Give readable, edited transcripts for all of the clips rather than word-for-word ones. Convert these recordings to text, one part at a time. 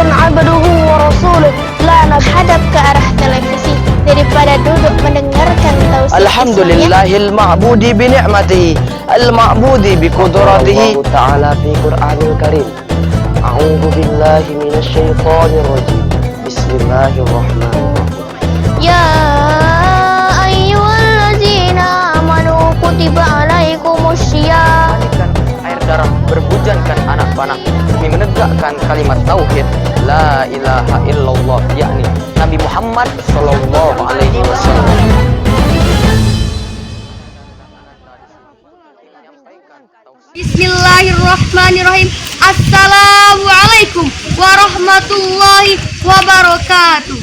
Muhammadan abduhu wa rasuluh. La hadap ke arah televisi daripada duduk mendengarkan tausiah. Alhamdulillahil ma'budi bi ni'matihi al-ma'budi bi qudratihi ta'ala fi Qur'anil Karim. A'udzu billahi minasy syaithanir rajim. Bismillahirrahmanirrahim. Ya ayyuhallazina amanu kutiba alaikumussyiyam. Air darah berbujankan anak panah demi menegakkan kalimat tauhid la ilaha illallah, yakni Nabi Muhammad sallallahu alaihi wasallam. Bismillahirrahmanirrahim. Assalamualaikum warahmatullahi wabarakatuh.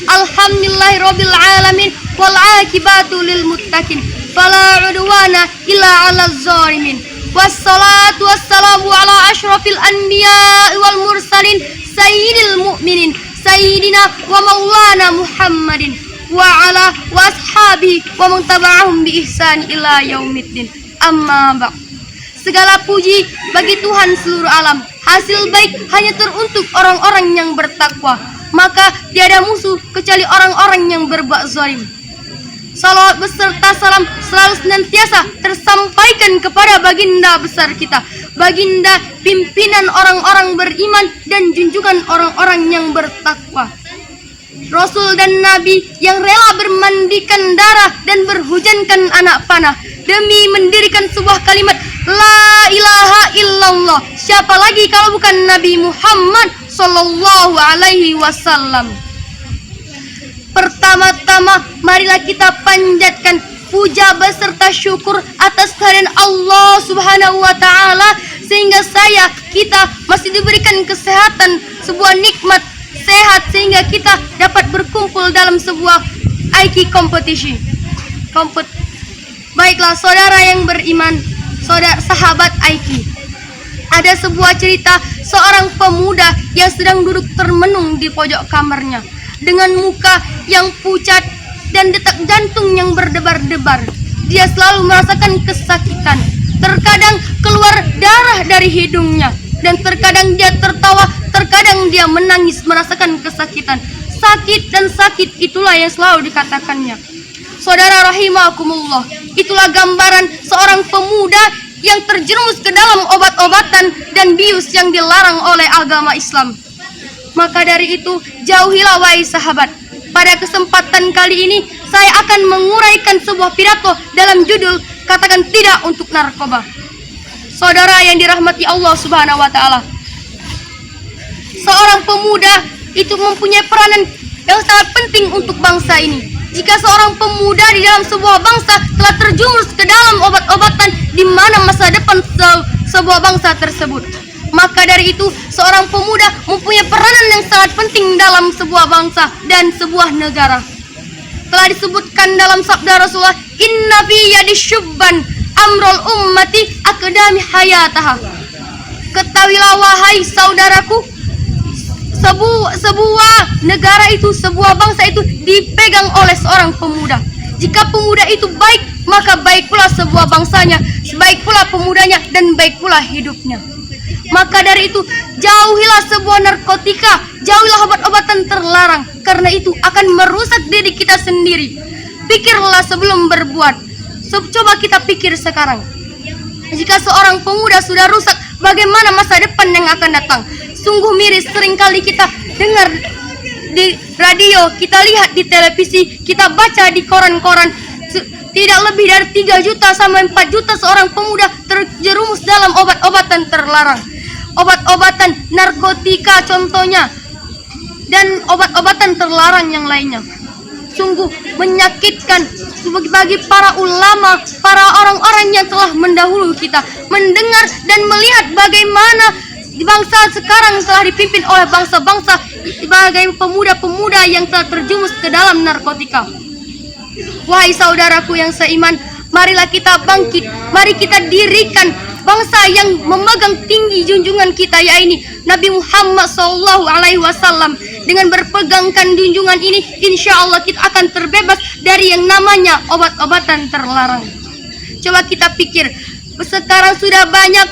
Alhamdulillahirabbil alamin wal aqibatu lil muttaqin. Fala udwana illa 'alaz zalimin. Wassalatu wassalamu ala asyrafil anbiya'i wal mursalin sayyidil mu'minin sayyidina wa maulana Muhammadin wa ala washabihi wa man tabi'ahum bi ihsan ila yaumiddin. Amma ba'd. Segala puji bagi Tuhan seluruh alam. Hasil baik hanya teruntuk orang-orang yang bertakwa. Maka tiada musuh kecuali orang-orang yang berbuat zalim. Salawat beserta salam selalu senantiasa tersampaikan kepada baginda besar kita, baginda pimpinan orang-orang beriman dan junjungan orang-orang yang bertakwa, Rasul dan Nabi yang rela bermandikan darah dan berhujankan anak panah demi mendirikan sebuah kalimat la ilaha illallah. Siapa lagi kalau bukan Nabi Muhammad sallallahu alaihi wasallam. Pertama-tama marilah kita panjatkan puja beserta syukur atas kehadiran Allah Subhanahu wa taala sehingga kita masih diberikan kesehatan, sebuah nikmat sehat sehingga kita dapat berkumpul dalam sebuah IQ competition. Baiklah saudara yang beriman, sahabat IQ. Ada sebuah cerita seorang pemuda yang sedang duduk termenung di pojok kamarnya dengan muka yang pucat dan detak jantung yang berdebar-debar. Dia selalu merasakan kesakitan. Terkadang keluar darah dari hidungnya dan terkadang dia tertawa, terkadang dia menangis merasakan kesakitan. Sakit dan sakit itulah yang selalu dikatakannya. Saudara rahimakumullah, itulah gambaran seorang pemuda yang terjerumus ke dalam obat-obatan dan bius yang dilarang oleh agama Islam. Maka dari itu, jauhilah wahai sahabat. Pada kesempatan kali ini, saya akan menguraikan sebuah pidato dalam judul Katakan Tidak untuk Narkoba. Saudara yang dirahmati Allah Subhanahu wa taala. Seorang pemuda itu mempunyai peranan yang sangat penting untuk bangsa ini. Jika seorang pemuda di dalam sebuah bangsa telah terjerumus ke dalam obat-obatan, di mana masa depan sebuah bangsa tersebut? Maka dari itu, seorang pemuda mempunyai peranan yang sangat penting dalam sebuah bangsa dan sebuah negara. Telah disebutkan dalam sabda Rasulullah, "Inna fi yadi syubban amrul ummati akdami hayataha." Ketahuilah wahai saudaraku, sebuah negara itu, sebuah bangsa itu dipegang oleh seorang pemuda. Jika pemuda itu baik, maka baik pula sebuah bangsanya, baik pula pemudanya, dan baik pula hidupnya. Maka dari itu, jauhilah sebuah narkotika, jauhilah obat-obatan terlarang, karena itu akan merusak diri kita sendiri. Pikirlah sebelum berbuat. Coba kita pikir sekarang. Jika seorang pemuda sudah rusak, bagaimana masa depan yang akan datang? Sungguh miris seringkali kita dengar di radio, kita lihat di televisi, kita baca di koran-koran. Tidak lebih dari 3 juta sampai 4 juta seorang pemuda terjerumus dalam obat-obatan terlarang. Obat-obatan narkotika contohnya, dan obat-obatan terlarang yang lainnya. Sungguh menyakitkan bagi para ulama, para orang-orang yang telah mendahului kita, mendengar dan melihat bagaimana bangsa sekarang telah dipimpin oleh bangsa-bangsa sebagai pemuda-pemuda yang telah terjerumus ke dalam narkotika. Wahai saudaraku yang seiman, marilah kita bangkit, mari kita dirikan bangsa yang memegang tinggi junjungan kita, yaitu Nabi Muhammad SAW. Dengan berpegangkan junjungan ini, insya Allah kita akan terbebas dari yang namanya obat-obatan terlarang. Coba kita pikir, sekarang sudah banyak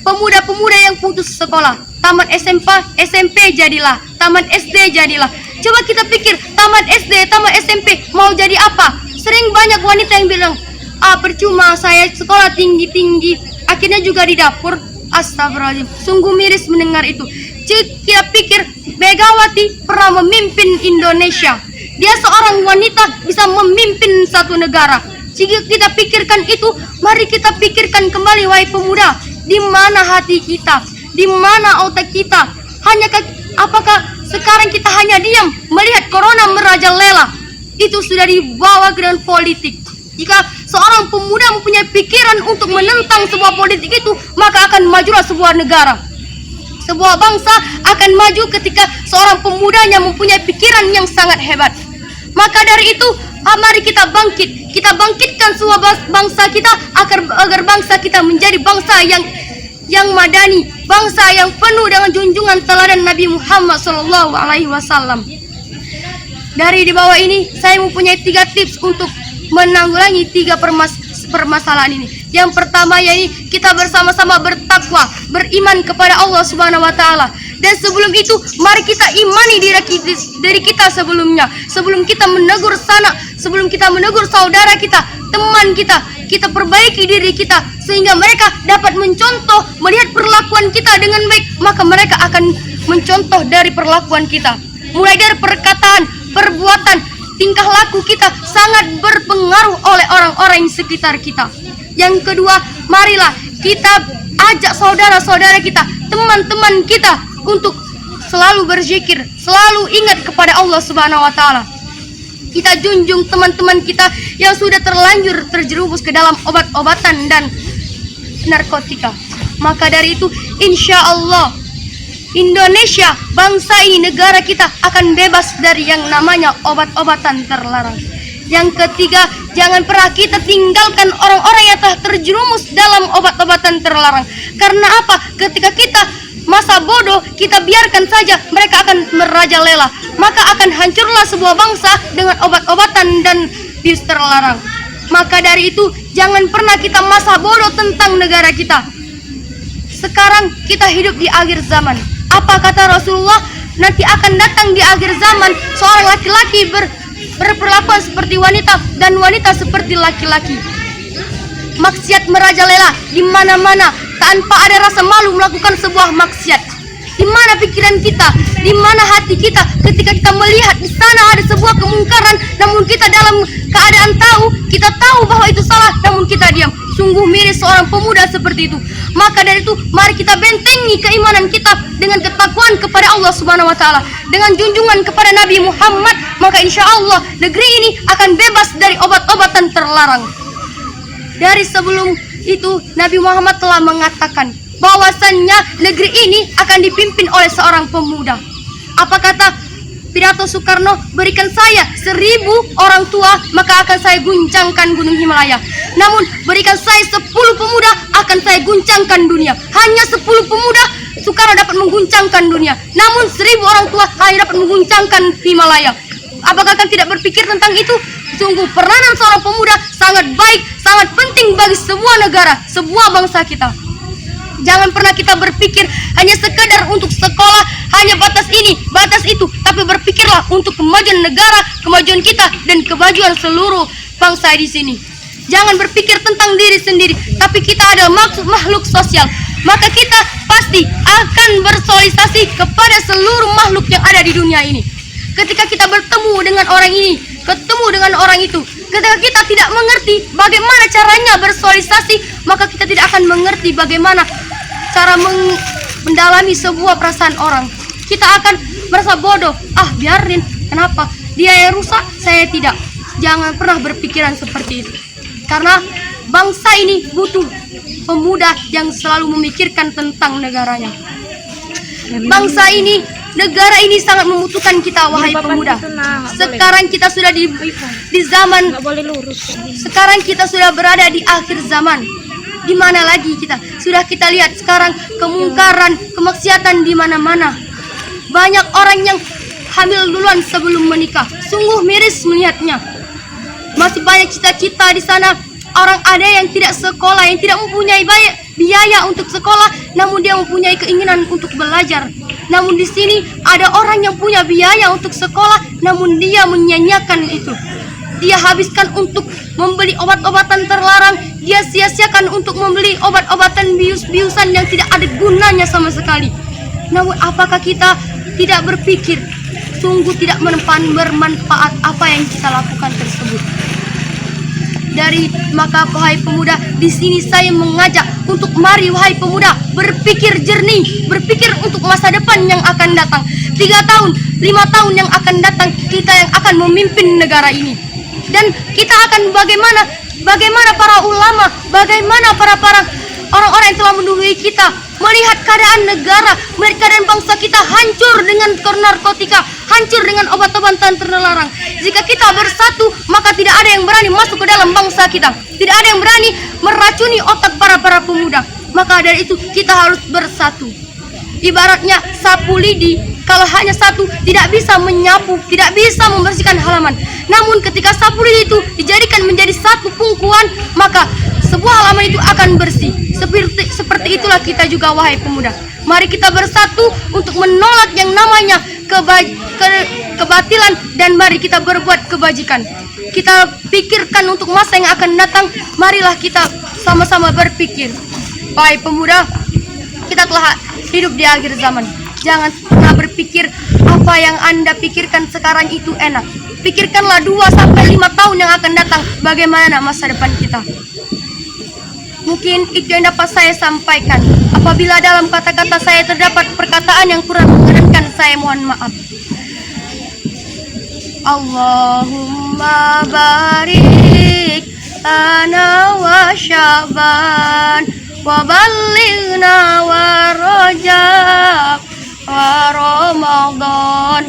pemuda-pemuda yang putus sekolah, tamat SMP jadilah, tamat SD jadilah. Coba kita pikir, tamat SD, tamat SMP mau jadi apa? Sering banyak wanita yang bilang, percuma saya sekolah tinggi-tinggi, akhirnya juga di dapur. Astagfirullahaladzim, sungguh miris mendengar itu. Kita pikir Megawati pernah memimpin Indonesia. Dia seorang wanita bisa memimpin satu negara. Jika kita pikirkan itu, mari kita pikirkan kembali, wahai pemuda, di mana hati kita, di mana otak kita? Apakah sekarang kita hanya diam melihat corona merajalela? Itu sudah dibawa ke dalam politik. Jika seorang pemuda mempunyai pikiran untuk menentang sebuah politik itu, maka akan majulah sebuah negara. Sebuah bangsa akan maju ketika seorang pemudanya mempunyai pikiran yang sangat hebat. Maka dari itu, mari kita bangkit. Kita bangkitkan sebuah bangsa kita agar bangsa kita menjadi bangsa yang madani, bangsa yang penuh dengan junjungan teladan Nabi Muhammad SAW. Dari di bawah ini, saya mempunyai 3 tips untuk menanggulangi 3 permasalahan ini. Yang pertama, yaitu kita bersama-sama bertakwa, beriman kepada Allah Subhanahu wa taala. Dan sebelum itu, mari kita imani diri kita sebelumnya. Sebelum kita menegur sanak, sebelum kita menegur saudara kita, teman kita perbaiki diri kita sehingga mereka dapat mencontoh, melihat perlakuan kita dengan baik, maka mereka akan mencontoh dari perlakuan kita. Mulai dari perkataan, perbuatan, tingkah laku kita sangat berpengaruh oleh orang-orang di sekitar kita. Yang kedua, marilah kita ajak saudara-saudara kita, teman-teman kita untuk selalu berzikir, selalu ingat kepada Allah Subhanahu wa taala. Kita junjung teman-teman kita yang sudah terlanjur terjerumus ke dalam obat-obatan dan narkotika. Maka dari itu, insya Allah Indonesia, bangsa ini, negara kita akan bebas dari yang namanya obat-obatan terlarang. Yang ketiga, jangan pernah kita tinggalkan orang-orang yang telah terjerumus dalam obat-obatan terlarang. Karena apa? Ketika kita masa bodoh, kita biarkan saja mereka akan merajalela, maka akan hancurlah sebuah bangsa dengan obat-obatan dan virus terlarang. Maka dari itu, jangan pernah kita masa bodoh tentang negara kita. Sekarang kita hidup di akhir zaman. Apa kata Rasulullah? Nanti akan datang di akhir zaman seorang laki-laki berperlakuan seperti wanita dan wanita seperti laki-laki. Maksiat merajalela di mana-mana tanpa ada rasa malu melakukan sebuah maksiat. Di mana pikiran kita, di mana hati kita ketika kita melihat di sana ada sebuah kemungkaran, namun kita dalam keadaan kita tahu bahwa itu salah, namun kita diam. Sungguh miris seorang pemuda seperti itu. Maka dari itu, mari kita bentengi keimanan kita dengan ketakwaan kepada Allah Subhanahu wa taala, dengan junjungan kepada Nabi Muhammad, maka insya Allah negeri ini akan bebas dari obat-obatan terlarang. Dari sebelum itu, Nabi Muhammad telah mengatakan bahwasannya negeri ini akan dipimpin oleh seorang pemuda. Apa kata pidato Soekarno? Berikan saya 1000 orang tua, maka akan saya guncangkan gunung Himalaya. Namun berikan saya 10 pemuda, akan saya guncangkan dunia. Hanya 10 pemuda, Soekarno dapat mengguncangkan dunia. Namun 1000 orang tua hanya dapat mengguncangkan Himalaya. Apakah kalian tidak berpikir tentang itu? Sungguh peranan seorang pemuda sangat baik, sangat penting bagi sebuah negara, sebuah bangsa kita. Jangan pernah kita berpikir hanya sekedar untuk sekolah, hanya batas ini, batas itu, tapi berpikirlah untuk kemajuan negara, kemajuan kita, dan kemajuan seluruh bangsa di sini. Jangan berpikir tentang diri sendiri, tapi kita adalah makhluk sosial. Maka kita pasti akan bersosialisasi kepada seluruh makhluk yang ada di dunia ini. Ketika kita bertemu dengan orang ini, ketemu dengan orang itu, ketika kita tidak mengerti bagaimana caranya bersosialisasi, maka kita tidak akan mengerti bagaimana cara mendalami sebuah perasaan orang. Kita akan merasa bodoh. Biarin, kenapa? Dia yang rusak, saya tidak. Jangan pernah berpikiran seperti itu. Karena bangsa ini butuh pemuda yang selalu memikirkan tentang negaranya. Bangsa ini, negara ini sangat membutuhkan kita, wahai pemuda. Sekarang kita sudah di zaman, sekarang kita sudah berada di akhir zaman. Di mana lagi kita? Sudah kita lihat sekarang kemungkaran, kemaksiatan di mana-mana. Banyak orang yang hamil duluan sebelum menikah. Sungguh miris melihatnya. Masih banyak cita-cita di sana. Orang ada yang tidak sekolah, yang tidak mempunyai biaya untuk sekolah, namun dia mempunyai keinginan untuk belajar. Namun di sini ada orang yang punya biaya untuk sekolah, namun dia menyia-nyiakan itu. Dia habiskan untuk membeli obat-obatan terlarang, dia sia-siakan untuk membeli obat-obatan bius-biusan yang tidak ada gunanya sama sekali. Namun apakah kita tidak berpikir, sungguh tidak bermanfaat apa yang kita lakukan tersebut? Maka wahai pemuda, di sini saya mengajak untuk mari wahai pemuda berpikir jernih, berpikir untuk masa depan yang akan datang. 3 tahun, 5 tahun yang akan datang, kita yang akan memimpin negara ini. Dan kita akan bagaimana para ulama, bagaimana para orang-orang yang telah mendahului kita melihat keadaan negara, melihat keadaan bangsa kita hancur dengan narkotika, hancur dengan obat-obatan terlarang. Jika kita bersatu, maka tidak ada yang berani masuk ke dalam bangsa kita, tidak ada yang berani meracuni otak para pemuda. Maka dari itu kita harus bersatu. Ibaratnya sapu lidi, kalau hanya satu tidak bisa menyapu, tidak bisa membersihkan halaman. Namun ketika sapu lidi itu dijadikan menjadi satu pungkuan, maka sebuah halaman itu akan bersih. Seperti itulah kita juga wahai pemuda. Mari kita bersatu untuk menolak yang namanya kebatilan, dan mari kita berbuat kebajikan. Kita pikirkan untuk masa yang akan datang. Marilah kita sama-sama berpikir. Wahai pemuda, kita telah hidup di akhir zaman. Jangan pernah berpikir apa yang Anda pikirkan sekarang itu enak. Pikirkanlah 2-5 tahun yang akan datang, bagaimana masa depan kita. Mungkin itu yang dapat saya sampaikan. Apabila dalam kata-kata saya terdapat perkataan yang kurang mengenakan, saya mohon maaf. Allahumma barik lana wa Sya'ban wa ballighna wa Rajab wa Ramadan.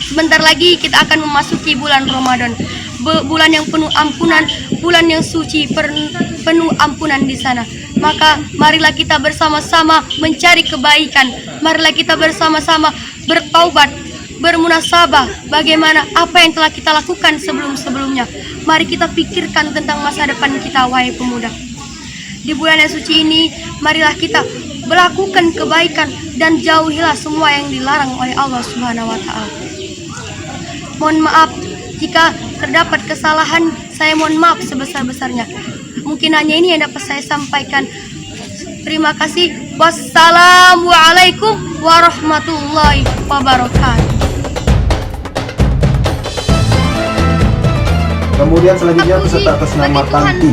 Sebentar lagi kita akan memasuki bulan Ramadan, bulan yang penuh ampunan, bulan yang suci, penuh ampunan di sana. Maka marilah kita bersama-sama mencari kebaikan. Marilah kita bersama-sama bertaubat, bermunasabah bagaimana apa yang telah kita lakukan sebelum-sebelumnya. Mari kita pikirkan tentang masa depan kita wahai pemuda. Di bulan yang suci ini, marilah kita melakukan kebaikan dan jauhilah semua yang dilarang oleh Allah Subhanahu wa taala. Mohon maaf jika terdapat kesalahan, saya mohon maaf sebesar-besarnya. Mungkin hanya ini yang dapat saya sampaikan. Terima kasih. Wassalamualaikum warahmatullahi wabarakatuh. Kemudian selanjutnya peserta atas nama Tanti.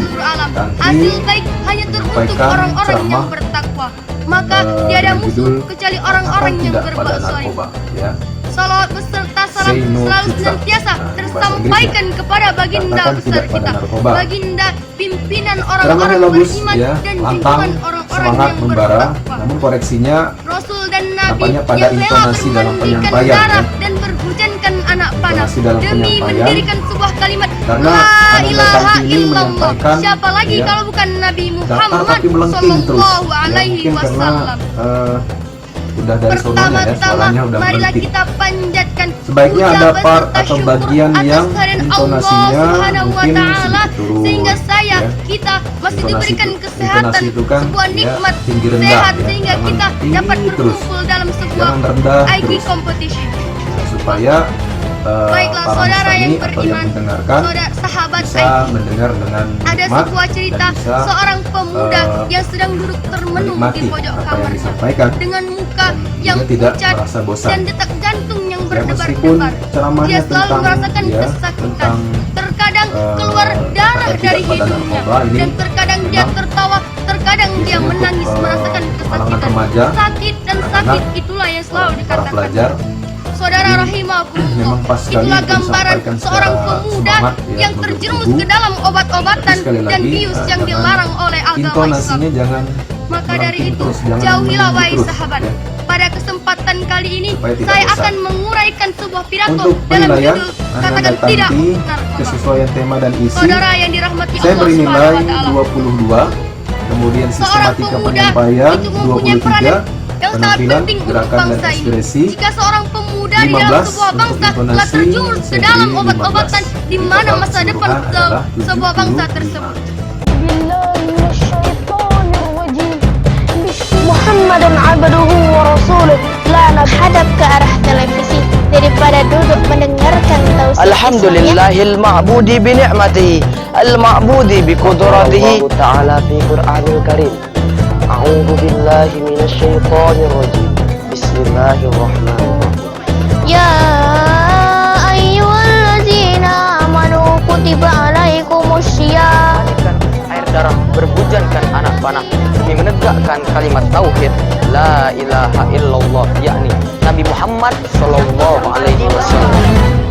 Hasil baik hanya teruntuk orang-orang yang bertakwa. Maka tiada musuh kecuali orang-orang yang berbuat saleh. Ya. Salawat beserta salam selalu senantiasa tersampaikan kepada baginda besar kita, baginda pimpinan orang-orang beriman dan junjungan orang-orang yang bertakwa. Namun koreksinya Rasul dan Nabi nampaknya pada yang rela intonasi dalam bermandikan penyampaian, darah ya. dan berhujankan anak panah Intonasi dalam demi penyampaian. mendirikan sebuah kalimat Karena La Anda ilaha Tanti ini illallah. menyampaikan, Siapa lagi ya, kalau bukan Nabi datar Muhammad tapi melengking terus. Sallallahu Ya, Alaihi mungkin karena Wasallam. udah dari sononya ya, Pertama-tama suaranya udah marilah melengking. kita panjatkan Sebaiknya puja ada part beserta atau syukur bagian atas yang kehadiran intonasinya Allah Subhanahu wa mungkin Ta'ala, sedikit turun, sehingga ya. kita masih Intonasi diberikan itu- kesehatan, intonasi itu kan, sebuah ya, nikmat tinggi rendah, sehat, ya. sehingga Jangan kita tinggi dapat terus. berkumpul dalam sebuah Jangan rendah IG terus. competition. Supaya Baiklah para saudara yang musani atau yang beriman, mendengarkan saudara sahabat bisa IG. mendengar dengan Ada nikmat sebuah cerita dan bisa seorang pemuda eh, yang sedang duduk termenung di menikmati pojok apa yang kamarnya disampaikan dengan muka dan yang juga tidak pucat merasa bosan. dan detak jantung yang Ya, berdebar-debar. meskipun ceramahnya Dia selalu tentang, merasakan ya, kesakitan. tentang, Terkadang keluar darah tidak dari pada hidungnya narkoba ini dan terkadang dia memang tertawa, terkadang dia biasanya menangis untuk, merasakan kalangan kesakitan. remaja, Sakit dan anak-anak, sakit itulah yang selalu para dikatakan. pelajar. Saudara Jadi, rahimahullah, memang pas sekali itulah itu gambaran disampaikan seorang secara pemuda semangat, ya, yang duduk terjerumus teguh. ke dalam obat-obatan Tapi sekali dan lagi, bius yang jangan dilarang oleh agama Islam. intonasinya jangan Maka dari melengking itu, terus, jangan jauhilah meninggi wahai terus, sahabat. ya. Pada kesempatan kali ini, Supaya tidak saya bosan. akan menguraikan sebuah pidato Untuk dalam penilaian judul Ananda katakan tidak Tanti untuk narkoba. kesesuaian tema dan isi, Saudara yang dirahmati saya Allah beri Subhanahu nilai wa Ta'ala. 22. Kemudian Seorang sistematika pemuda penyampaian itu mempunyai peranan 23, yang sangat penampilan, penting untuk gerakan dan bangsa ini. ekspresi. Jika seorang pemuda di dalam 15 sebuah untuk bangsa telah intonasi, terjerumus ke saya dalam beri obat-obatan 15. di mana Total masa depan keseluruhan adalah sebuah bangsa 75. tersebut. Billahi minasyaitonir rajim. Alhamdulillahil ma'budi bi ni'matihi al-ma'budi bi qudratihi. Allah Ta'ala fi Qur'anil Karim. A'udzu billahi minasyaitonir rajim. Bismillahirrahmanirrahim. Ya ayyuhallazina amanu kutiba alaikumussyiyam. Mengalirkan air darah, berbujankan anak panah demi menegakkan kalimat tauhid la ilaha illallah, yakni Nabi Muhammad sallallahu alaihi wasallam.